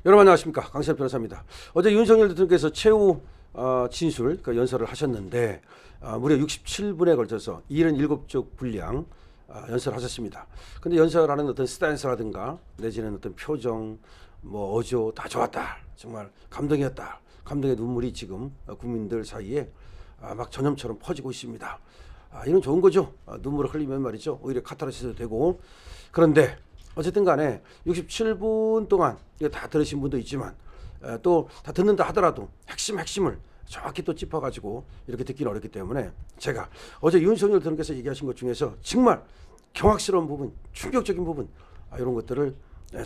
여러분 안녕하십니까, 강시현 변호사입니다. 어제 윤석열 대통령께서 최후 진술 연설을 하셨는데 무려 67분에 걸쳐서 77쪽 분량 연설하셨습니다. 근데 연설하는 어떤 스탠스라든가 내지는 어떤 표정, 뭐 어조 다 좋았다, 정말 감동이었다, 감동의 눈물이 지금 국민들 사이에 막 전염처럼 퍼지고 있습니다. 이건 좋은 거죠. 눈물을 흘리면 말이죠, 오히려 카타르시스도 되고. 그런데 어쨌든 간에 67분 동안 이거 다 들으신 분도 있지만 또 다 듣는다 하더라도 핵심을 정확히 또 짚어가지고 이렇게 듣기는 어렵기 때문에 제가 어제 윤석열 대통령께서 얘기하신 것 중에서 정말 경악스러운 부분, 충격적인 부분, 이런 것들을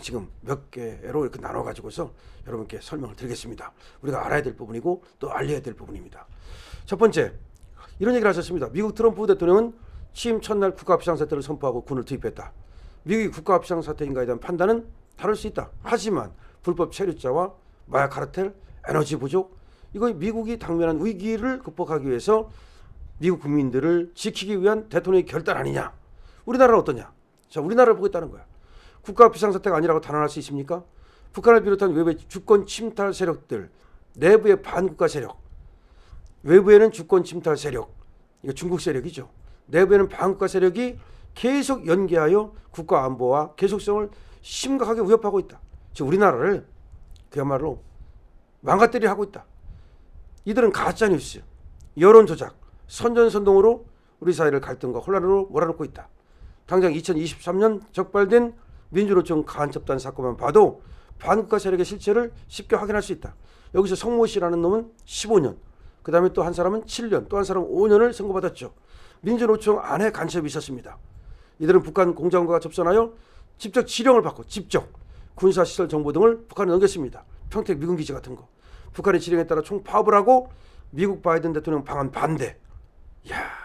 지금 몇 개로 이렇게 나눠가지고서 여러분께 설명을 드리겠습니다. 우리가 알아야 될 부분이고 또 알려야 될 부분입니다. 첫 번째, 이런 얘기를 하셨습니다. 미국 트럼프 대통령은 취임 첫날 국가 비상사태를 선포하고 군을 투입했다. 미국이 국가 비상사태인가에 대한 판단은 다를 수 있다. 하지만 불법 체류자와 마약 카르텔, 에너지 부족, 이거 미국이 당면한 위기를 극복하기 위해서 미국 국민들을 지키기 위한 대통령의 결단 아니냐. 우리나라는 어떠냐? 자, 우리나라를 보겠다는 거야. 국가 비상사태가 아니라고 단언할 수 있습니까? 북한을 비롯한 외부의 주권 침탈 세력들, 내부의 반국가 세력, 외부에는 주권 침탈 세력, 이거 중국 세력이죠. 내부에는 반국가 세력이 계속 연계하여 국가 안보와 계속성을 심각하게 위협하고 있다. 즉 우리나라를 그야말로 망가뜨리려 하고 있다. 이들은 가짜뉴스, 여론조작, 선전선동으로 우리 사회를 갈등과 혼란으로 몰아넣고 있다. 당장 2023년 적발된 민주노총 간첩단 사건만 봐도 반국가 세력의 실체를 쉽게 확인할 수 있다. 여기서 성모 씨라는 놈은 15년, 그 다음에 또 한 사람은 7년, 또 한 사람은 5년을 선고받았죠. 민주노총 안에 간첩이 있었습니다. 이들은 북한 공작원과 접선하여 직접 지령을 받고 직접 군사시설 정보 등을 북한에 넘겼습니다. 평택 미군기지 같은 거. 북한의 지령에 따라 총파업을 하고 미국 바이든 대통령 방한 반대,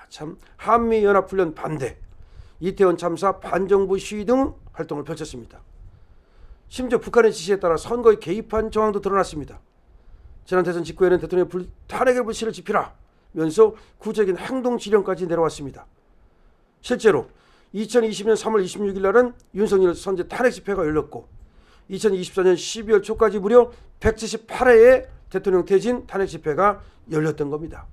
참 한미연합훈련 반대, 이태원 참사 반정부 시위 등 활동을 펼쳤습니다. 심지어 북한의 지시에 따라 선거에 개입한 정황도 드러났습니다. 지난 대선 직후에는 대통령의 탄핵의 불씨를 지피라면서 구체적인 행동 지령까지 내려왔습니다. 실제로 2020년 3월 26일 날은 윤석열 선제 탄핵 집회가 열렸고 2024년 12월 초까지 무려 178회의 대통령 퇴진 탄핵 집회가 열렸던 겁니다.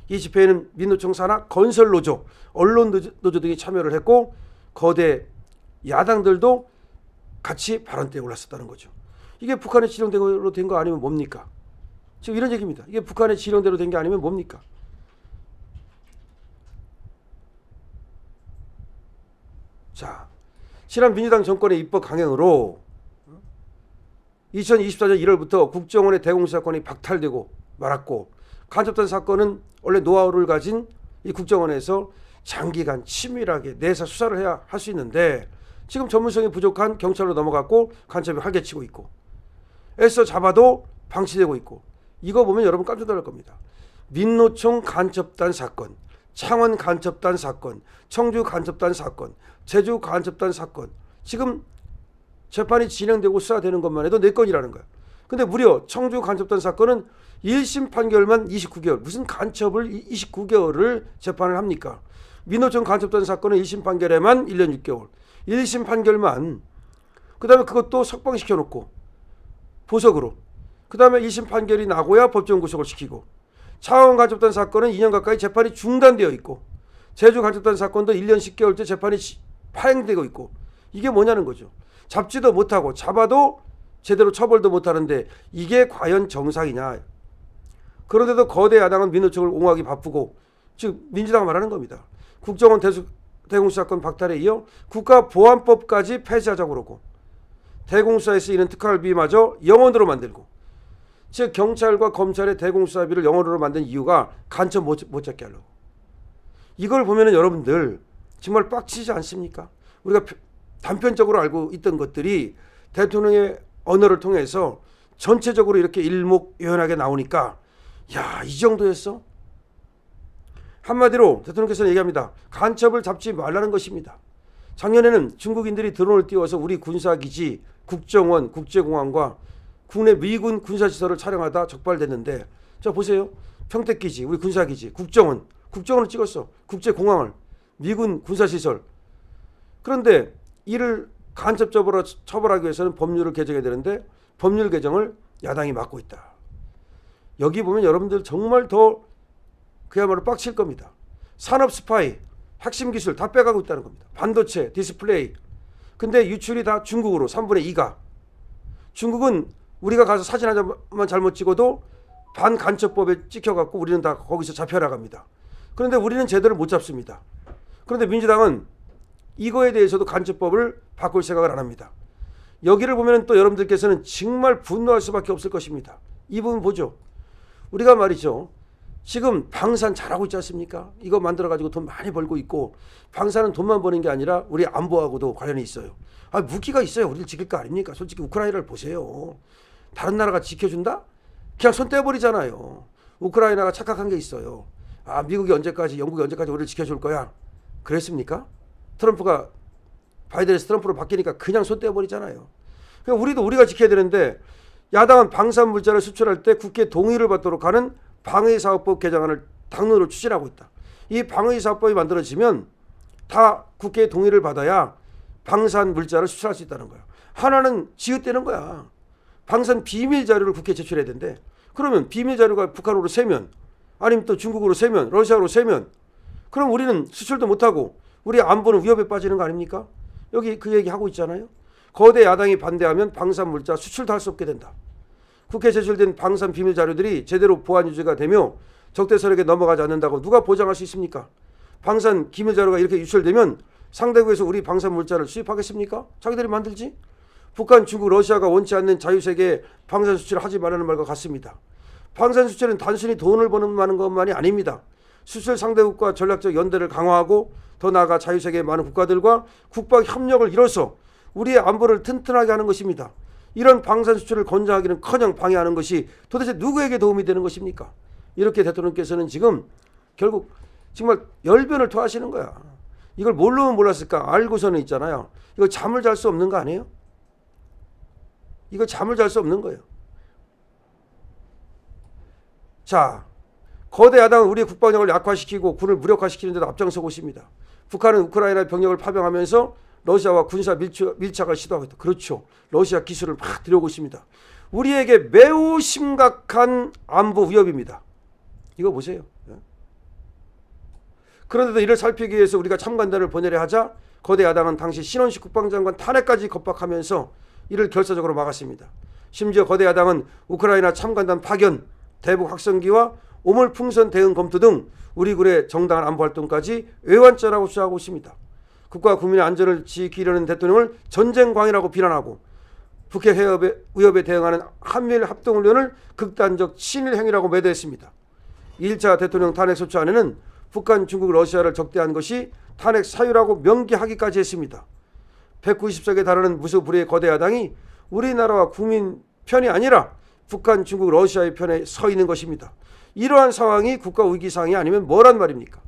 이 집회에는 민노총 산하 건설노조, 언론노조 등이 참여를 했고 거대 야당들도 같이 발언대에 올랐었다는 거죠. 이게 북한의 지령대로 된 거 아니면 뭡니까? 지금 이런 얘기입니다. 이게 북한의 지령대로 된 게 아니면 뭡니까? 자, 지난 민주당 정권의 입법 강행으로 2024년 1월부터 국정원의 대공수사 권이 박탈되고 말았고 간첩단 사건은 원래 노하우를 가진 이 국정원에서 장기간 치밀하게 내사 수사를 해야 할 수 있는데 지금 전문성이 부족한 경찰로 넘어갔고 간첩이 활개치고 있고 애써 잡아도 방치되고 있고 이거 보면 여러분 깜짝 놀랄 겁니다. 민노총 간첩단 사건, 창원 간첩단 사건, 청주 간첩단 사건, 제주 간첩단 사건, 지금 재판이 진행되고 수사되는 것만 해도 4건이라는 거야. 근데 무려 청주 간첩단 사건은 1심 판결만 29개월, 무슨 간첩을 29개월을 재판을 합니까? 민노총 간첩단 사건은 1심 판결에만 1년 6개월, 1심 판결만, 그 다음에 그것도 석방시켜놓고 보석으로, 그 다음에 1심 판결이 나고야 법정 구속을 시키고, 창원 간첩단 사건은 2년 가까이 재판이 중단되어 있고, 제주 간첩단 사건도 1년 10개월째 재판이 파행되고 있고, 이게 뭐냐는 거죠. 잡지도 못하고 잡아도 제대로 처벌도 못하는데 이게 과연 정상이냐. 그런데도 거대 야당은 민노총을 옹호하기 바쁘고, 즉 민주당이 말하는 겁니다. 국정원 대공수사권 박탈에 이어 국가보안법까지 폐지하자고 그러고 대공수사에서 이는 특활비마저 영원으로 만들고, 즉 경찰과 검찰의 대공수사비를 영원으로 만든 이유가 간첩 못 잡게 하려고. 이걸 보면은 여러분들 정말 빡치지 않습니까? 우리가 단편적으로 알고 있던 것들이 대통령의 언어를 통해서 전체적으로 이렇게 일목요연하게 나오니까 이 정도였어? 한마디로 대통령께서는 얘기합니다. 간첩을 잡지 말라는 것입니다. 작년에는 중국인들이 드론을 띄워서 우리 군사기지, 국정원, 국제공항과 국내 미군 군사시설을 촬영하다 적발됐는데, 자 보세요. 평택기지, 우리 군사기지, 국정원을 찍었어. 국제공항을, 미군 군사시설. 그런데 이를 간첩 처벌하기 위해서는 법률을 개정해야 되는데 법률 개정을 야당이 막고 있다. 여기 보면 여러분들 정말 더 그야말로 빡칠 겁니다. 산업 스파이, 핵심 기술 다 빼가고 있다는 겁니다. 반도체, 디스플레이. 근데 유출이 다 중국으로 3분의 2가. 중국은 우리가 가서 사진 한 장만 잘못 찍어도 반간첩법에 찍혀갖고 우리는 다 거기서 잡혀나갑니다. 그런데 우리는 제대로 못 잡습니다. 그런데 민주당은 이거에 대해서도 간첩법을 바꿀 생각을 안 합니다. 여기를 보면 또 여러분들께서는 정말 분노할 수밖에 없을 것입니다. 이 부분 보죠. 우리가 말이죠. 지금 방산 잘하고 있지 않습니까? 이거 만들어가지고 돈 많이 벌고 있고, 방산은 돈만 버는 게 아니라 우리 안보하고도 관련이 있어요. 무기가 있어요. 우리를 지킬 거 아닙니까? 솔직히 우크라이나를 보세요. 다른 나라가 지켜준다? 그냥 손 떼버리잖아요. 우크라이나가 착각한 게 있어요. 미국이 언제까지, 영국이 언제까지 우리를 지켜줄 거야? 그랬습니까? 트럼프가 바이든에서 트럼프로 바뀌니까 그냥 손 떼버리잖아요. 그러니까 우리도 우리가 지켜야 되는데, 야당은 방산 물자를 수출할 때 국회 동의를 받도록 하는 방위사업법 개정안을 당론으로 추진하고 있다. 이 방위사업법이 만들어지면 다 국회의 동의를 받아야 방산 물자를 수출할 수 있다는 거야. 하나는 지읒대는 거야. 방산 비밀 자료를 국회에 제출해야 된대. 그러면 비밀 자료가 북한으로 세면, 아니면 또 중국으로 세면, 러시아로 세면, 그럼 우리는 수출도 못하고 우리 안보는 위협에 빠지는 거 아닙니까? 여기 그 얘기 하고 있잖아요. 거대 야당이 반대하면 방산 물자 수출도 할 수 없게 된다. 국회에 제출된 방산 비밀 자료들이 제대로 보안 유지가 되며 적대 세력에 넘어가지 않는다고 누가 보장할 수 있습니까? 방산 기밀 자료가 이렇게 유출되면 상대국에서 우리 방산 물자를 수입하겠습니까? 자기들이 만들지? 북한, 중국, 러시아가 원치 않는 자유세계에 방산 수출을 하지 말라는 말과 같습니다. 방산 수출은 단순히 돈을 버는 것만이 아닙니다. 수출 상대국과 전략적 연대를 강화하고 더 나아가 자유세계의 많은 국가들과 국방 협력을 이뤄서 우리의 안보를 튼튼하게 하는 것입니다. 이런 방산 수출을 권장하기는커녕 방해하는 것이 도대체 누구에게 도움이 되는 것입니까? 이렇게 대통령께서는 지금 결국 정말 열변을 토하시는 거야. 이걸 뭘로 몰랐을까? 알고서는 있잖아요. 이거 잠을 잘 수 없는 거 아니에요? 이거 잠을 잘 수 없는 거예요. 자, 거대 야당은 우리의 국방력을 약화시키고 군을 무력화시키는 데도 앞장서고 있습니다. 북한은 우크라이나 병력을 파병하면서 러시아와 군사 밀착을 시도하고 있다. 그렇죠. 러시아 기술을 막 들여오고 있습니다. 우리에게 매우 심각한 안보 위협입니다. 이거 보세요. 그런데도 이를 살피기 위해서 우리가 참관단을 보내려 하자 거대 야당은 당시 신원식 국방장관 탄핵까지 겁박하면서 이를 결사적으로 막았습니다. 심지어 거대 야당은 우크라이나 참관단 파견, 대북 확성기와 오물풍선 대응 검토 등 우리 군의 정당한 안보 활동까지 외환죄라고 주장하고 있습니다. 국가 국민의 안전을 지키려는 대통령을 전쟁광이라고 비난하고 북핵 위협에 대응하는 한미일 합동훈련을 극단적 친일 행위라고 매도했습니다. 1차 대통령 탄핵 소추안에는 북한, 중국, 러시아를 적대한 것이 탄핵 사유라고 명기하기까지 했습니다. 190석에 달하는 무소불위의 거대 야당이 우리나라와 국민 편이 아니라 북한, 중국, 러시아의 편에 서 있는 것입니다. 이러한 상황이 국가 위기 상황이 아니면 뭐란 말입니까?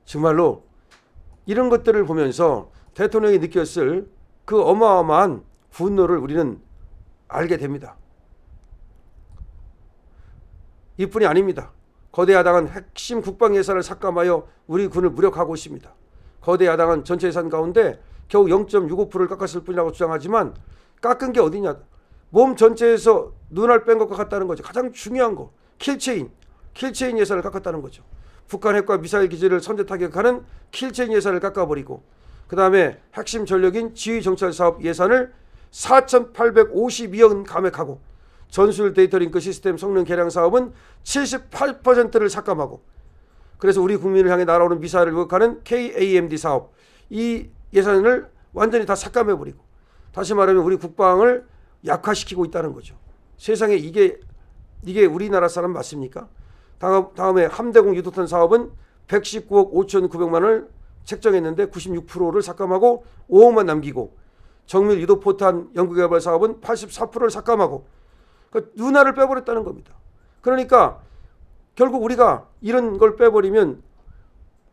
정말로 이런 것들을 보면서 대통령이 느꼈을 그 어마어마한 분노를 우리는 알게 됩니다. 이뿐이 아닙니다. 거대 야당은 핵심 국방 예산을 삭감하여 우리 군을 무력화하고 있습니다. 거대 야당은 전체 예산 가운데 겨우 0.65%를 깎았을 뿐이라고 주장하지만 깎은 게 어디냐. 몸 전체에서 눈알 뺀 것과 같다는 거죠. 가장 중요한 거. 킬체인 예산을 깎았다는 거죠. 북한 핵과 미사일 기지를 선제 타격하는 킬체인 예산을 깎아버리고 그 다음에 핵심 전력인 지휘정찰사업 예산을 4,852억 원 감액하고 전술 데이터 링크 시스템 성능 개량 사업은 78%를 삭감하고 그래서 우리 국민을 향해 날아오는 미사일을 유혹하는 KAMD 사업 이 예산을 완전히 다 삭감해버리고 다시 말하면 우리 국방을 약화시키고 있다는 거죠. 세상에 이게 우리나라 사람 맞습니까? 다음에 함대공 유도탄 사업은 119억 5,900만 원을 책정했는데 96%를 삭감하고 5억만 남기고 정밀 유도포탄 연구개발 사업은 84%를 삭감하고 그러니까 눈알을 빼버렸다는 겁니다. 그러니까 결국 우리가 이런 걸 빼버리면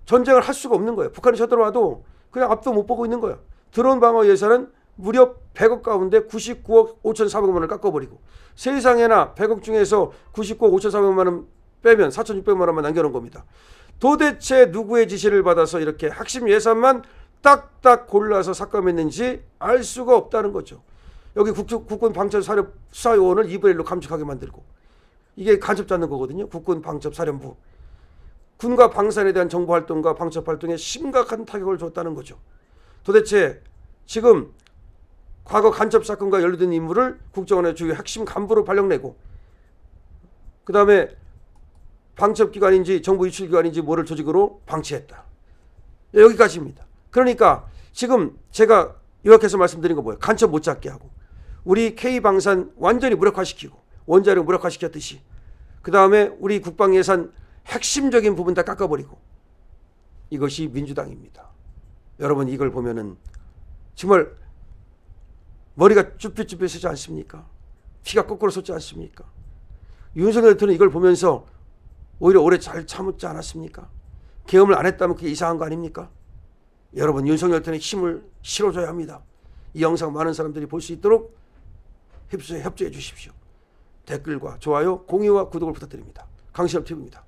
전쟁을 할 수가 없는 거예요. 북한이 쳐들어와도 그냥 앞도 못 보고 있는 거예요. 드론 방어 예산은 무려 100억 가운데 99억 5,400만 원을 깎아버리고 세상에나 100억 중에서 99억 5,400만 원 빼면 4,600만 원만 남겨놓은 겁니다. 도대체 누구의 지시를 받아서 이렇게 핵심 예산만 딱딱 골라서 삭감했는지 알 수가 없다는 거죠. 여기 국군 방첩사령 수사요원을 2분의 1로 감축하게 만들고, 이게 간첩 잡는 거거든요. 국군 방첩사령부. 군과 방산에 대한 정보활동과 방첩활동에 심각한 타격을 줬다는 거죠. 도대체 지금 과거 간첩 사건과 연루된 인물을 국정원의 주요 핵심 간부로 발령내고, 그 다음에 방첩기관인지 정보 유출기관인지 모를 조직으로 방치했다. 여기까지입니다. 그러니까 지금 제가 요약해서 말씀드린 거 뭐예요? 간첩 못 잡게 하고, 우리 K방산 완전히 무력화시키고, 원자력 무력화시켰듯이, 그 다음에 우리 국방예산 핵심적인 부분 다 깎아버리고, 이것이 민주당입니다. 여러분, 이걸 보면은 정말 머리가 쭈뼛쭈뼛 서지 않습니까? 피가 거꾸로 솟지 않습니까? 윤석열 대통령은 이걸 보면서 오히려 오래 잘 참았지 않았습니까? 계엄을 안 했다면 그게 이상한 거 아닙니까? 여러분, 윤석열 대통령의 힘을 실어줘야 합니다. 이 영상 많은 사람들이 볼 수 있도록 협조해 주십시오. 댓글과 좋아요, 공유와 구독을 부탁드립니다. 강신업 TV입니다.